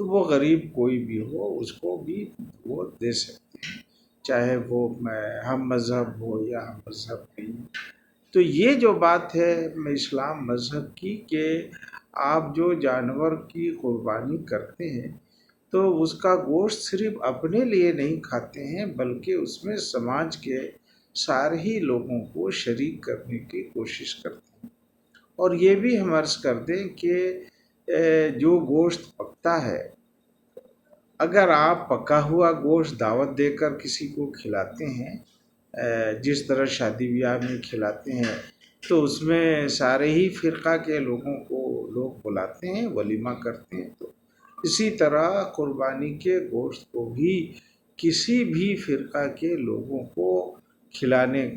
تو وہ غریب کوئی بھی ہو اس کو بھی وہ دے سکتے ہیں، چاہے وہ ہم مذہب ہو یا ہم مذہب نہیں ہو۔ تو یہ جو بات ہے اسلام مذہب کی کہ آپ جو جانور کی قربانی کرتے ہیں تو اس کا گوشت صرف اپنے لیے نہیں کھاتے ہیں بلکہ اس میں سماج کے سارے ہی لوگوں کو شریک کرنے کی کوشش کرتے ہیں۔ اور یہ بھی ہم عرض کر دیں کہ جو گوشت پکتا ہے، اگر آپ پکا ہوا گوشت دعوت دے کر کسی کو کھلاتے ہیں جس طرح شادی بیاہ میں کھلاتے ہیں تو اس میں سارے ہی فرقہ کے لوگوں کو لوگ بلاتے ہیں، ولیمہ کرتے ہیں، تو اسی طرح قربانی کے گوشت کو بھی کسی بھی فرقہ کے لوگوں کو کھلانے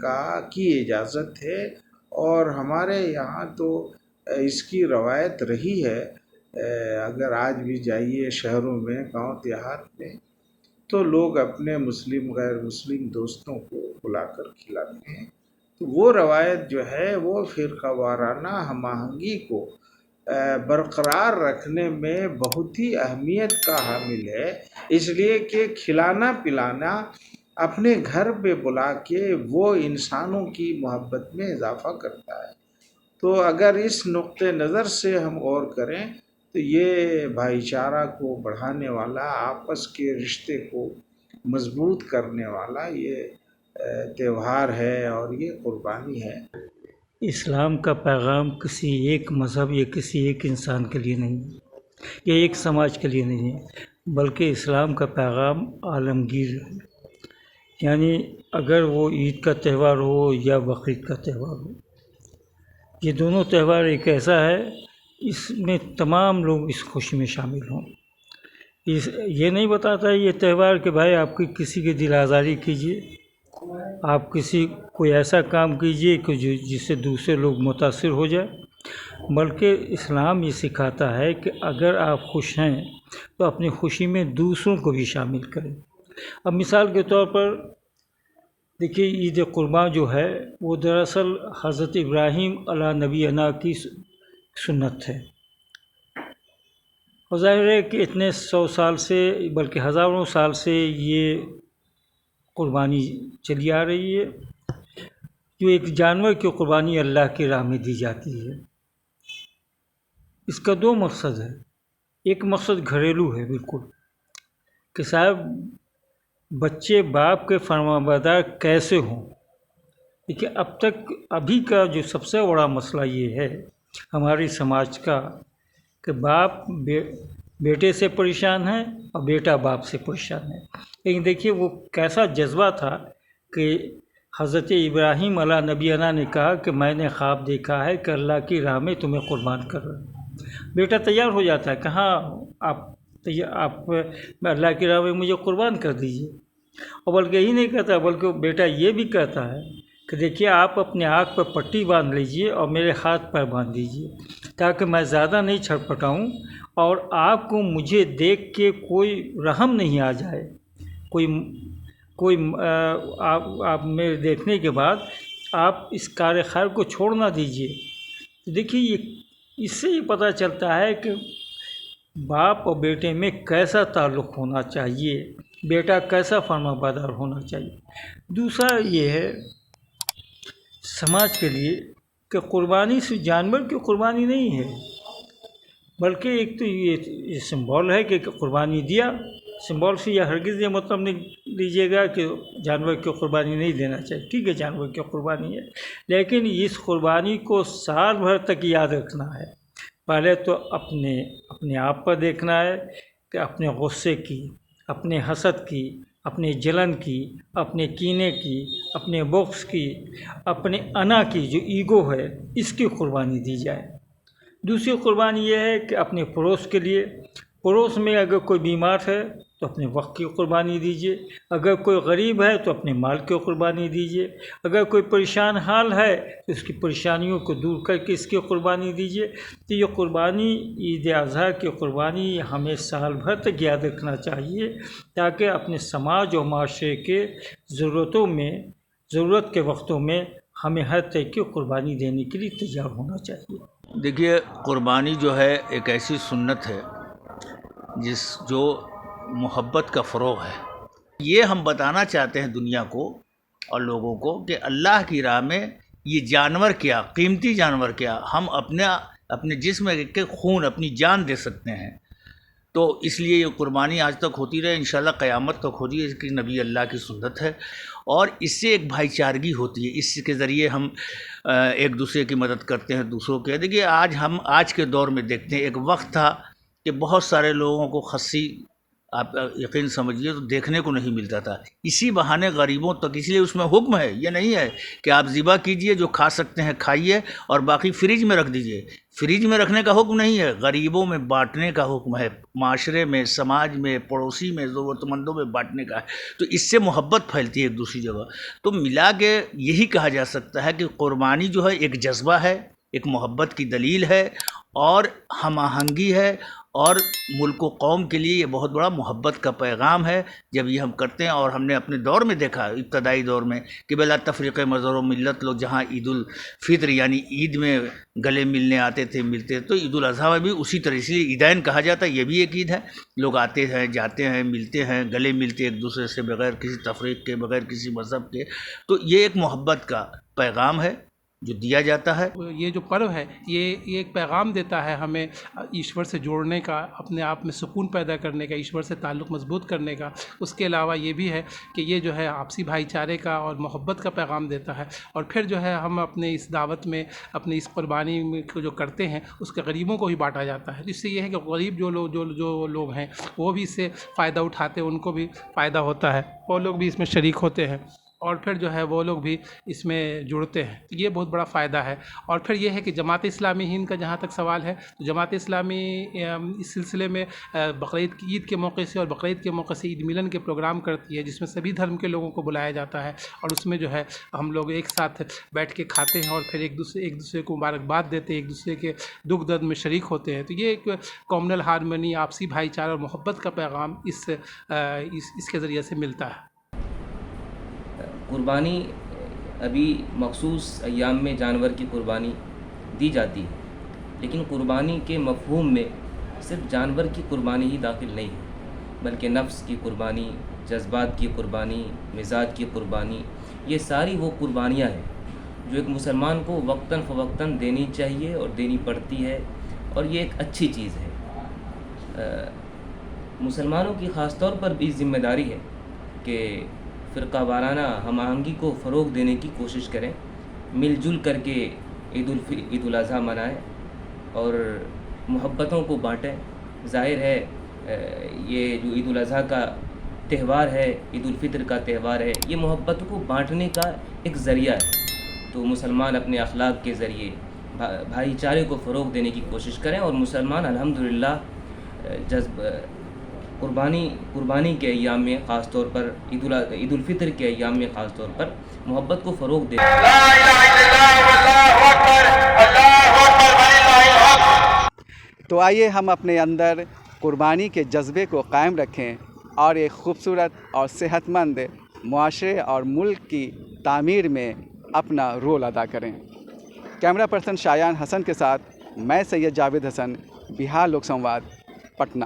کی اجازت ہے۔ اور ہمارے یہاں تو اس کی روایت رہی ہے، اگر آج بھی جائیے شہروں میں، گاؤں دیہات میں، تو لوگ اپنے مسلم غیر مسلم دوستوں کو بلا کر کھلاتے ہیں۔ تو وہ روایت جو ہے وہ فرقہ وارانہ ہم آہنگی کو برقرار رکھنے میں بہت ہی اہمیت کا حامل ہے، اس لیے کہ کھلانا پلانا اپنے گھر پہ بلا کے وہ انسانوں کی محبت میں اضافہ کرتا ہے۔ تو اگر اس نقطہ نظر سے ہم غور کریں تو یہ بھائی چارہ کو بڑھانے والا، آپس کے رشتے کو مضبوط کرنے والا یہ تہوار ہے اور یہ قربانی ہے۔ اسلام کا پیغام کسی ایک مذہب یا کسی ایک انسان کے لیے نہیں ہے یا ایک سماج کے لیے نہیں ہے، بلکہ اسلام کا پیغام عالمگیر ہے۔ یعنی اگر وہ عید کا تہوار ہو یا بقرعید کا تہوار ہو، یہ دونوں تہوار ایک ایسا ہے اس میں تمام لوگ اس خوشی میں شامل ہوں۔ یہ نہیں بتاتا یہ تہوار کہ بھائی آپ کی کسی کی دل آزاری کیجیے، آپ کسی کوئی ایسا کام کیجیے کہ جس سے دوسرے لوگ متاثر ہو جائے، بلکہ اسلام یہ سکھاتا ہے کہ اگر آپ خوش ہیں تو اپنی خوشی میں دوسروں کو بھی شامل کریں۔ اب مثال کے طور پر دیکھیے، عید قرباں جو ہے وہ دراصل حضرت ابراہیم علیہ نبینا کی سنت ہے، اور ظاہر ہے کہ اتنے 100 سال سے بلکہ ہزاروں سال سے یہ قربانی چلی آ رہی ہے، جو ایک جانور کی قربانی اللہ کی راہ میں دی جاتی ہے۔ اس کا 2 مقصد ہے۔ ایک مقصد گھریلو ہے بالکل، کہ صاحب بچے باپ کے فرمانبردار کیسے ہوں۔ دیکھیے ابھی کا جو سب سے بڑا مسئلہ یہ ہے ہماری سماج کا کہ باپ بیٹے سے پریشان ہے اور بیٹا باپ سے پریشان ہے۔ لیکن دیکھیے وہ کیسا جذبہ تھا کہ حضرت ابراہیم علیہ نبینا نے کہا کہ میں نے خواب دیکھا ہے کہ اللہ کی راہ میں تمہیں قربان کر رہا ہوں۔ بیٹا تیار ہو جاتا ہے، کہاں آپ اللہ کی راہ میں مجھے قربان کر دیجیے۔ اور بلکہ یہی نہیں کہتا، بلکہ بیٹا یہ بھی کہتا ہے کہ دیکھیے آپ اپنے آنکھ پر پٹی باندھ لیجیے اور میرے ہاتھ پر باندھ دیجیے تاکہ میں زیادہ نہیں چھٹپٹاؤں اور آپ کو مجھے دیکھ کے کوئی رحم نہیں آ جائے، کوئی آپ میرے دیکھنے کے بعد آپ اس کار خیر کو چھوڑ نہ دیجیے۔ دیکھیے اس سے یہ پتہ چلتا ہے کہ باپ اور بیٹے میں کیسا تعلق ہونا چاہیے، بیٹا کیسا فرما بردار ہونا چاہیے۔ دوسرا یہ ہے سماج کے لیے کہ قربانی صرف جانور کی قربانی نہیں ہے، بلکہ ایک تو یہ سمبول ہے کہ قربانی دیا، سمبول سے یہ ہرگز یہ مطلب نہیں لیجیے گا کہ جانور کی قربانی نہیں دینا چاہیے، ٹھیک ہے جانور کی قربانی ہے، لیکن اس قربانی کو سال بھر تک یاد رکھنا ہے۔ پہلے تو اپنے آپ پر دیکھنا ہے کہ اپنے غصے کی، اپنے حسد کی، اپنے جلن کی، اپنے کینے کی، اپنے بغض کی، اپنے انا کی جو ایگو ہے اس کی قربانی دی جائے۔ دوسری قربانی یہ ہے کہ اپنے پڑوس کے لیے، پڑوس میں اگر کوئی بیمار ہے تو اپنے وقت کی قربانی دیجیے، اگر کوئی غریب ہے تو اپنے مال کی قربانی دیجیے، اگر کوئی پریشان حال ہے تو اس کی پریشانیوں کو دور کر کے اس کی قربانی دیجیے۔ تو یہ قربانی عید اضحیٰ کی قربانی ہمیں سال بھر تک یاد رکھنا چاہیے تاکہ اپنے سماج اور معاشرے کے ضرورت کے وقتوں میں ہمیں ہر طرح کی قربانی دینے کے لیے تیار ہونا چاہیے۔ دیکھیے قربانی جو ہے ایک ایسی سنت ہے جو محبت کا فروغ ہے. یہ ہم بتانا چاہتے ہیں دنیا کو اور لوگوں کو کہ اللہ کی راہ میں یہ جانور کیا، قیمتی جانور کیا، ہم اپنے جسم کے خون، اپنی جان دے سکتے ہیں. تو اس لیے یہ قربانی آج تک ہوتی رہے، انشاءاللہ قیامت تک ہوتی ہے. اس کی نبی اللہ کی سنت ہے اور اس سے ایک بھائی چارگی ہوتی ہے. اس کے ذریعے ہم ایک دوسرے کی مدد کرتے ہیں دوسروں کے. دیکھیے آج کے دور میں دیکھتے ہیں، ایک وقت تھا کہ بہت سارے لوگوں کو خصی، آپ یقین سمجھیے، تو دیکھنے کو نہیں ملتا تھا. اسی بہانے غریبوں تک، اس لیے اس میں حکم ہے، یہ نہیں ہے کہ آپ ذبح کیجئے، جو کھا سکتے ہیں کھائیے اور باقی فریج میں رکھ دیجئے. فریج میں رکھنے کا حکم نہیں ہے، غریبوں میں بانٹنے کا حکم ہے، معاشرے میں، سماج میں، پڑوسی میں، ضرورت مندوں میں بانٹنے کا ہے. تو اس سے محبت پھیلتی ہے ایک دوسری جگہ. تو ملا کے یہی کہا جا سکتا ہے کہ قربانی جو ہے ایک جذبہ ہے، ایک محبت کی دلیل ہے اور ہم آہنگی ہے، اور ملک و قوم کے لیے یہ بہت بڑا محبت کا پیغام ہے جب یہ ہم کرتے ہیں. اور ہم نے اپنے دور میں دیکھا، ابتدائی دور میں، کہ بلا تفریق مذہب و ملت لوگ جہاں عید الفطر یعنی عید میں گلے ملنے آتے تھے، ملتے، تو عید الاضحیٰ میں بھی اسی طرح، اس لیے عیدین کہا جاتا ہے. یہ بھی ایک عید ہے، لوگ آتے ہیں، جاتے ہیں، ملتے ہیں، گلے ملتے ایک دوسرے سے بغیر کسی تفریق کے، بغیر کسی مذہب کے. تو یہ ایک محبت کا پیغام ہے جو دیا جاتا ہے. یہ جو پرو ہے یہ ایک پیغام دیتا ہے ہمیں ایشور سے جوڑنے کا، اپنے آپ میں سکون پیدا کرنے کا، ایشور سے تعلق مضبوط کرنے کا. اس کے علاوہ یہ بھی ہے کہ یہ جو ہے آپسی بھائی چارے کا اور محبت کا پیغام دیتا ہے. اور پھر جو ہے ہم اپنے اس دعوت میں، اپنی اس قربانی میں جو کرتے ہیں اس کے غریبوں کو بھی بانٹا جاتا ہے. اس سے یہ ہے کہ غریب جو لوگ ہیں وہ بھی اس سے فائدہ اٹھاتے ہیں، ان کو بھی فائدہ ہوتا ہے، وہ لوگ بھی اس میں شریک ہوتے ہیں اور پھر جو ہے وہ لوگ بھی اس میں جڑتے ہیں. تو یہ بہت بڑا فائدہ ہے. اور پھر یہ ہے کہ جماعت اسلامی ہند کا جہاں تک سوال ہے، تو جماعت اسلامی اس سلسلے میں بقرعید کی عید کے موقع سے اور بقرعید کے موقع سے عید ملن کے پروگرام کرتی ہے، جس میں سبھی دھرم کے لوگوں کو بلایا جاتا ہے. اور اس میں جو ہے ہم لوگ ایک ساتھ بیٹھ کے کھاتے ہیں اور پھر ایک دوسرے کو مبارکباد دیتے ہیں، ایک دوسرے کے دکھ درد میں شریک ہوتے ہیں. تو یہ ایک کامنل ہارمنی، آپسی بھائی چارہ اور محبت کا پیغام اس کے ذریعے سے ملتا ہے. قربانی ابھی مخصوص ایام میں جانور کی قربانی دی جاتی ہے، لیکن قربانی کے مفہوم میں صرف جانور کی قربانی ہی داخل نہیں ہے، بلکہ نفس کی قربانی، جذبات کی قربانی، مزاج کی قربانی، یہ ساری وہ قربانیاں ہیں جو ایک مسلمان کو وقتاً فوقتاً دینی چاہیے اور دینی پڑتی ہے، اور یہ ایک اچھی چیز ہے. مسلمانوں کی خاص طور پر بھی ذمہ داری ہے کہ فرقہ وارانہ ہم آہنگی کو فروغ دینے کی کوشش کریں، مل جل کر کے عید الاضحیٰ منائیں اور محبتوں کو بانٹیں. ظاہر ہے یہ جو عید الاضحیٰ کا تہوار ہے، عید الفطر کا تہوار ہے، یہ محبت کو بانٹنے کا ایک ذریعہ ہے. تو مسلمان اپنے اخلاق کے ذریعے بھائی چارے کو فروغ دینے کی کوشش کریں، اور مسلمان الحمدللہ قربانی کے ایام میں خاص طور پر عید الفطر کے ایام میں خاص طور پر محبت کو فروغ دے. تو آئیے ہم اپنے اندر قربانی کے جذبے کو قائم رکھیں اور ایک خوبصورت اور صحت مند معاشرے اور ملک کی تعمیر میں اپنا رول ادا کریں. کیمرہ پرسن شایان حسن کے ساتھ میں سید جاوید حسن، بہار لوک سنواد، پٹنہ.